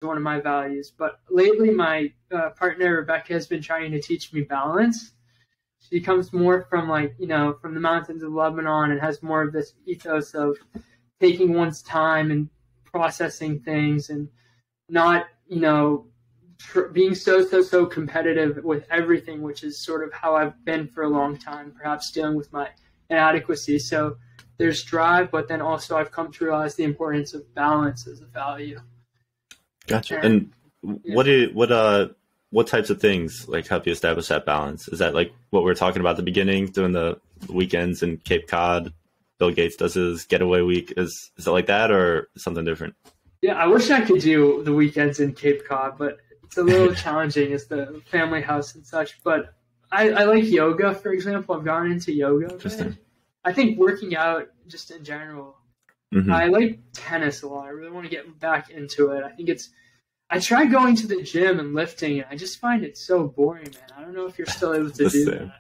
one of my values. But lately, my partner Rebecca has been trying to teach me balance. She comes more from from the mountains of Lebanon and has more of this ethos of taking one's time and processing things and not, being so competitive with everything, which is sort of how I've been for a long time, perhaps dealing with my inadequacy. So there's drive, but then also I've come to realize the importance of balance as a value. Gotcha. And what types of things help you establish that balance? Is that like what we were talking about at the beginning, doing the weekends in Cape Cod? Bill Gates does his getaway week. Is it like that or something different? Yeah, I wish I could do the weekends in Cape Cod, but it's a little challenging as the family house and such. But I like yoga, for example. I've gotten into yoga. Interesting. I think working out just in general. Mm-hmm. I like tennis a lot. I really want to get back into it. I tried going to the gym and lifting, and I just find it so boring, man. I don't know if you're still able to do that.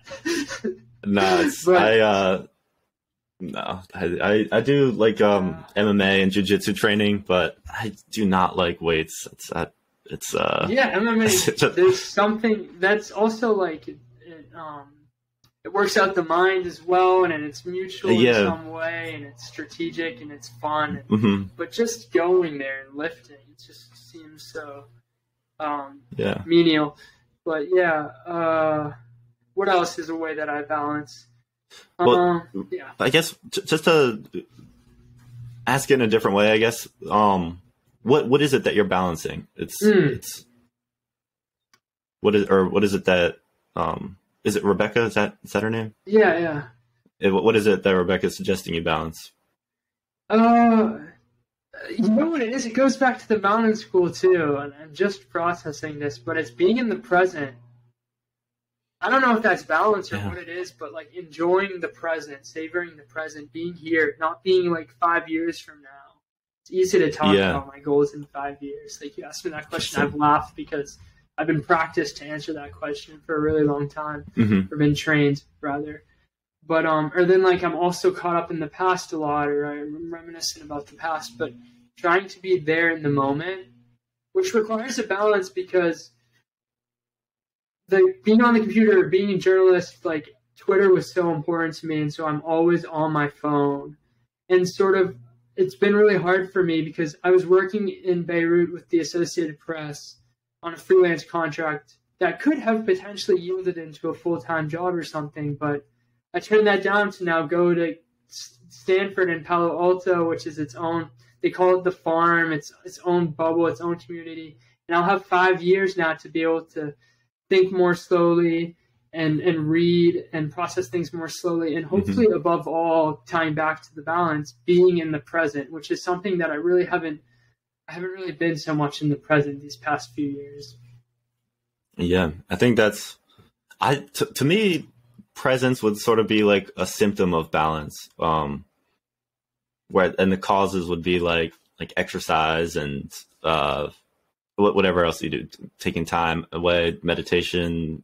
No, I do like MMA and jiu-jitsu training, but I do not like weights. MMA. There's something that's also it works out the mind as well, and it's mutual in some way, and it's strategic and it's fun. Mm-hmm. But just going there and lifting, it just seems so yeah. menial. But yeah, what else is a way that I balance? Well, Yeah. I guess just to ask it in a different way, I guess, what is it that you're balancing? It's what is it that is it Rebecca? Is that her name? Yeah. What is it that Rebecca's suggesting you balance? You know what it is? It goes back to the mountain school too, and I'm just processing this, but it's being in the present. I don't know if that's balance or what it is, but enjoying the present, savoring the present, being here, not being 5 years from now. It's easy to talk about my goals in 5 years. You asked me that question, I've laughed because I've been practiced to answer that question for a really long time, or been trained rather. But or then I'm also caught up in the past a lot, or I'm reminiscent about the past, but trying to be there in the moment, which requires a balance because being on the computer, being a journalist, Twitter was so important to me, and so I'm always on my phone. And it's been really hard for me because I was working in Beirut with the Associated Press on a freelance contract that could have potentially yielded into a full-time job or something, but I turned that down to now go to Stanford and Palo Alto, which is its own, they call it the farm, its own bubble, its own community. And I'll have 5 years now to be able to think more slowly and read and process things more slowly, and hopefully above all, tying back to the balance, being in the present, which is something that I haven't really been so much in the present these past few years. Yeah, I think that's to me, presence would sort of be like a symptom of balance, and the causes would be like exercise and whatever else you do, taking time away, meditation,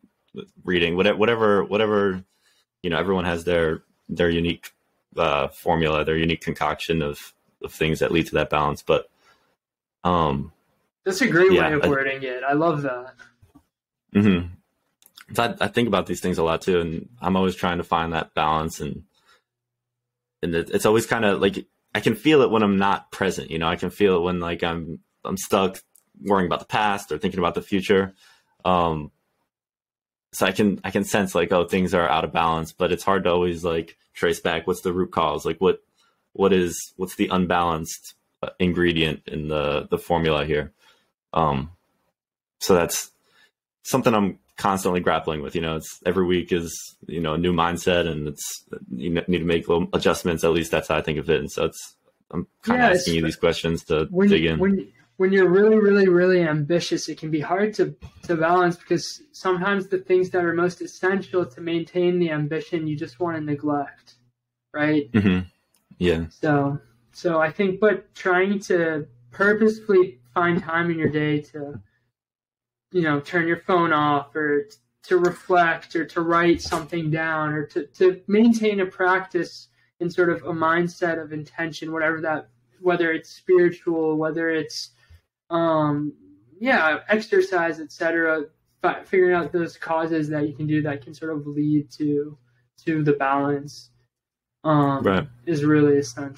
reading, whatever, everyone has their unique formula, their unique concoction of things that lead to that balance. But that's a great way of wording it. I love that. Mm-hmm. I think about these things a lot too, and I'm always trying to find that balance, and it's always kind of I can feel it when I'm not present. I can feel it when I'm stuck worrying about the past or thinking about the future. So I can sense things are out of balance, but it's hard to always trace back what's the root cause, what's the unbalanced ingredient in the formula here. So that's something I'm constantly grappling with. It's every week is a new mindset, and it's you need to make little adjustments. At least that's how I think of it. And so I'm kind of asking you these questions to dig in. When you're really, really, really ambitious, it can be hard to balance, because sometimes the things that are most essential to maintain the ambition you just want to neglect, right? Mm-hmm. Yeah. So I think, but trying to purposefully find time in your day to, turn your phone off, or to reflect, or to write something down, or to maintain a practice in sort of a mindset of intention, whether it's spiritual, whether it's exercise, etc. But figuring out those causes that you can do that can sort of lead to the balance Right. is really essential.